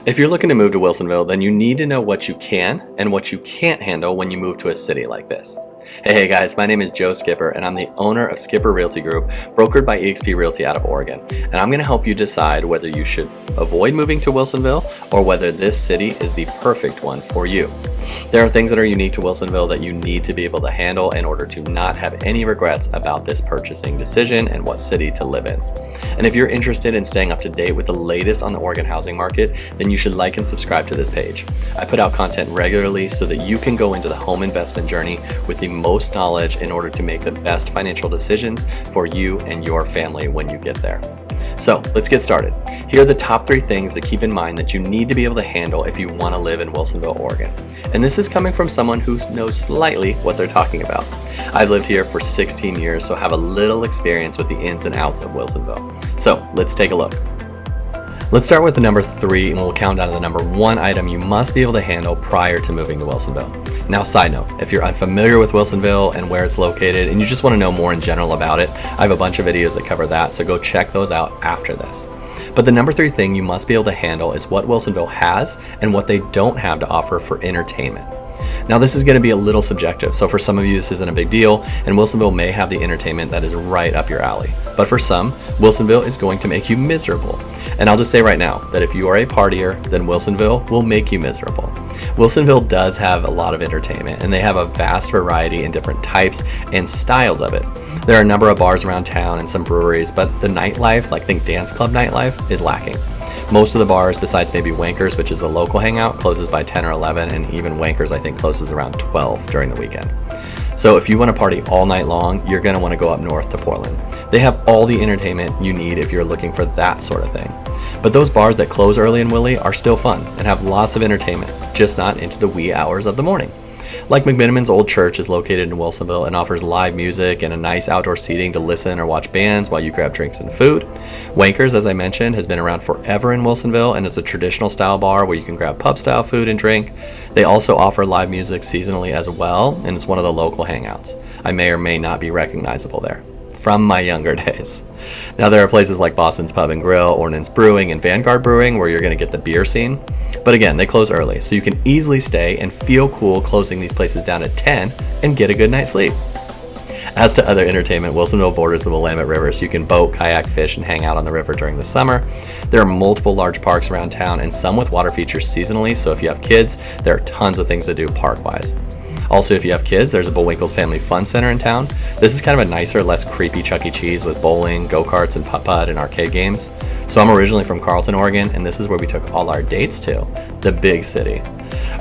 If you're looking to move to Wilsonville, then you need to know what you can and what you can't handle when you move to a city like this. Hey guys, my name is Joe Skipper and I'm the owner of Skipper Realty Group, brokered by eXp Realty out of Oregon. And I'm going to help you decide whether you should avoid moving to Wilsonville or whether this city is the perfect one for you. There are things that are unique to Wilsonville that you need to be able to handle in order to not have any regrets about this purchasing decision and what city to live in. And if you're interested in staying up to date with the latest on the Oregon housing market, then you should like and subscribe to this page. I put out content regularly so that you can go into the home investment journey with the most knowledge in order to make the best financial decisions for you and your family when you get there. So let's get started. Here are the top 3 things to keep in mind that you need to be able to handle if you want to live in Wilsonville, Oregon. And this is coming from someone who knows slightly what they're talking about. I've lived here for 16 years, so I have a little experience with the ins and outs of Wilsonville. So let's take a look. Let's start with the number 3 and we'll count down to the number 1 item you must be able to handle prior to moving to Wilsonville. Now, side note, if you're unfamiliar with Wilsonville and where it's located and you just want to know more in general about it, I have a bunch of videos that cover that, so go check those out after this. But the number 3 thing you must be able to handle is what Wilsonville has and what they don't have to offer for entertainment. Now, this is going to be a little subjective, so for some of you this isn't a big deal, and Wilsonville may have the entertainment that is right up your alley. But for some, Wilsonville is going to make you miserable. And I'll just say right now that if you are a partier, then Wilsonville will make you miserable. Wilsonville does have a lot of entertainment, and they have a vast variety in different types and styles of it. There are a number of bars around town and some breweries, but the nightlife, like think dance club nightlife, is lacking. Most of the bars, besides maybe Wanker's, which is a local hangout, closes by 10 or 11, and even Wanker's I think closes around 12 during the weekend. So if you want to party all night long, you're going to want to go up north to Portland. They have all the entertainment you need if you're looking for that sort of thing. But those bars that close early in Willie are still fun and have lots of entertainment, just not into the wee hours of the morning. Like McMiniman's Old Church is located in Wilsonville and offers live music and a nice outdoor seating to listen or watch bands while you grab drinks and food. Wanker's, as I mentioned, has been around forever in Wilsonville and is a traditional style bar where you can grab pub style food and drink. They also offer live music seasonally as well, and it's one of the local hangouts. I may or may not be recognizable there from my younger days. Now, there are places like Boston's Pub and Grill, Ordnance Brewing, and Vanguard Brewing where you're going to get the beer scene. But again, they close early, so you can easily stay and feel cool closing these places down at 10 and get a good night's sleep. As to other entertainment, Wilsonville borders the Willamette River, so you can boat, kayak, fish, and hang out on the river during the summer. There are multiple large parks around town and some with water features seasonally, so if you have kids, there are tons of things to do park-wise. Also, if you have kids, there's a Bullwinkle's Family Fun Center in town. This is kind of a nicer, less creepy Chuck E. Cheese with bowling, go-karts, and putt-putt and arcade games. So I'm originally from Carlton, Oregon, and this is where we took all our dates to, the big city.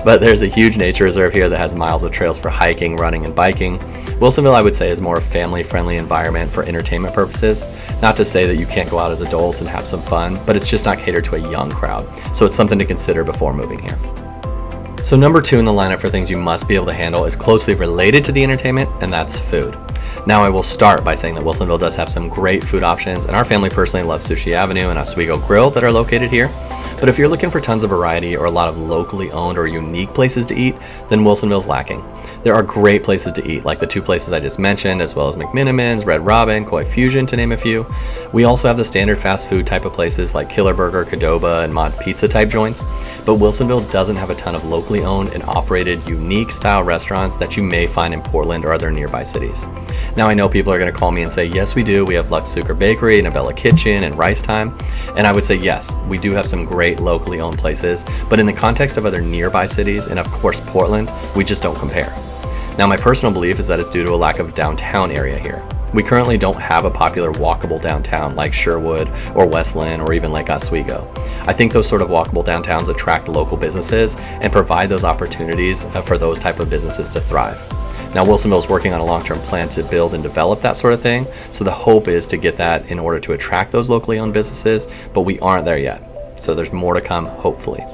But there's a huge nature reserve here that has miles of trails for hiking, running, and biking. Wilsonville, I would say, is more a family-friendly environment for entertainment purposes. Not to say that you can't go out as adults and have some fun, but it's just not catered to a young crowd. So it's something to consider before moving here. So number 2 in the lineup for things you must be able to handle is closely related to the entertainment, and that's food. Now, I will start by saying that Wilsonville does have some great food options, and our family personally loves Sushi Avenue and Oswego Grill that are located here. But if you're looking for tons of variety or a lot of locally owned or unique places to eat, then Wilsonville's lacking. There are great places to eat, like the 2 places I just mentioned, as well as McMiniman's, Red Robin, Koi Fusion, to name a few. We also have the standard fast food type of places like Killer Burger, Qdoba, and Mod Pizza type joints. But Wilsonville doesn't have a ton of locally owned and operated unique style restaurants that you may find in Portland or other nearby cities. Now, I know people are going to call me and say, yes, we do. We have Lux Zucker Bakery, Nabella Kitchen, and Rice Time. And I would say, yes, we do have some great locally owned places. But in the context of other nearby cities, and of course Portland, we just don't compare. Now, my personal belief is that it's due to a lack of downtown area here. We currently don't have a popular walkable downtown like Sherwood or Westland or even like Oswego. I think those sort of walkable downtowns attract local businesses and provide those opportunities for those type of businesses to thrive. Now, Wilsonville is working on a long-term plan to build and develop that sort of thing, so the hope is to get that in order to attract those locally owned businesses, but we aren't there yet. So there's more to come, hopefully.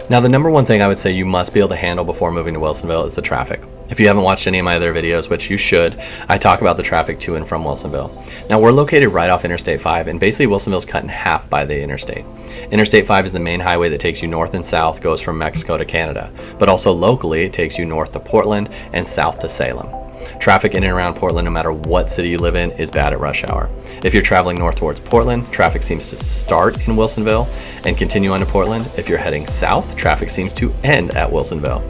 Now, the number 1 thing I would say you must be able to handle before moving to Wilsonville is the traffic. If you haven't watched any of my other videos, which you should, I talk about the traffic to and from Wilsonville. Now, we're located right off Interstate 5, and basically Wilsonville's cut in half by the interstate. Interstate 5 is the main highway that takes you north and south, goes from Mexico to Canada, but also locally it takes you north to Portland and south to Salem. Traffic in and around Portland, no matter what city you live in, is bad at rush hour. If you're traveling north towards Portland, traffic seems to start in Wilsonville and continue on to Portland. If you're heading south, traffic seems to end at Wilsonville.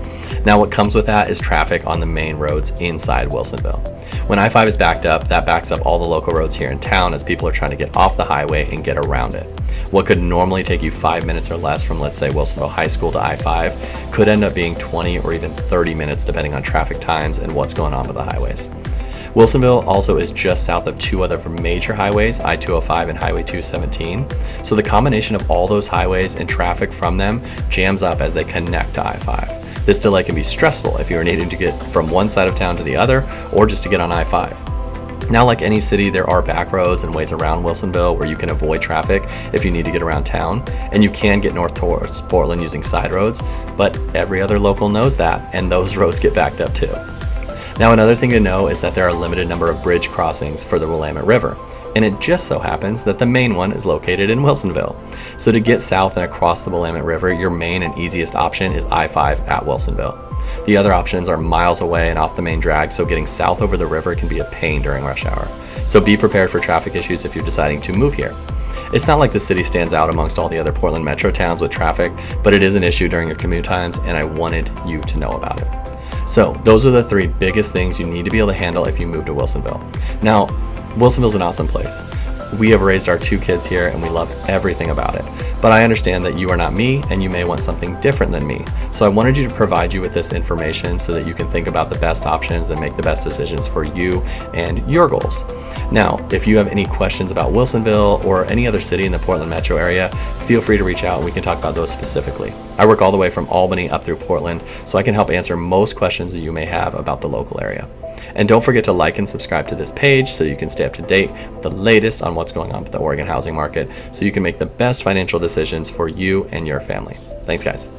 Now, what comes with that is traffic on the main roads inside Wilsonville. When I-5 is backed up, that backs up all the local roads here in town as people are trying to get off the highway and get around it. What could normally take you 5 minutes or less from, let's say, Wilsonville High School to I-5 could end up being 20 or even 30 minutes depending on traffic times and what's going on with the highways. Wilsonville also is just south of two other major highways, I-205 and Highway 217. So the combination of all those highways and traffic from them jams up as they connect to I-5. This delay can be stressful if you are needing to get from one side of town to the other or just to get on I-5. Now, like any city, there are back roads and ways around Wilsonville where you can avoid traffic if you need to get around town, and you can get north towards Portland using side roads, but every other local knows that, and those roads get backed up too. Now, another thing to know is that there are a limited number of bridge crossings for the Willamette River, and it just so happens that the main one is located in Wilsonville. So to get south and across the Willamette River, your main and easiest option is I-5 at Wilsonville. The other options are miles away and off the main drag, so getting south over the river can be a pain during rush hour. So be prepared for traffic issues if you're deciding to move here. It's not like the city stands out amongst all the other Portland metro towns with traffic, but it is an issue during your commute times, and I wanted you to know about it. So those are the three biggest things you need to be able to handle if you move to Wilsonville. Now, Wilsonville's an awesome place. We have raised our 2 kids here and we love everything about it. But I understand that you are not me and you may want something different than me. So I wanted you to provide you with this information so that you can think about the best options and make the best decisions for you and your goals. Now, if you have any questions about Wilsonville or any other city in the Portland metro area, feel free to reach out and we can talk about those specifically. I work all the way from Albany up through Portland, so I can help answer most questions that you may have about the local area. And don't forget to like and subscribe to this page so you can stay up to date with the latest on what's going on with the Oregon housing market so you can make the best financial decisions for you and your family. Thanks, guys.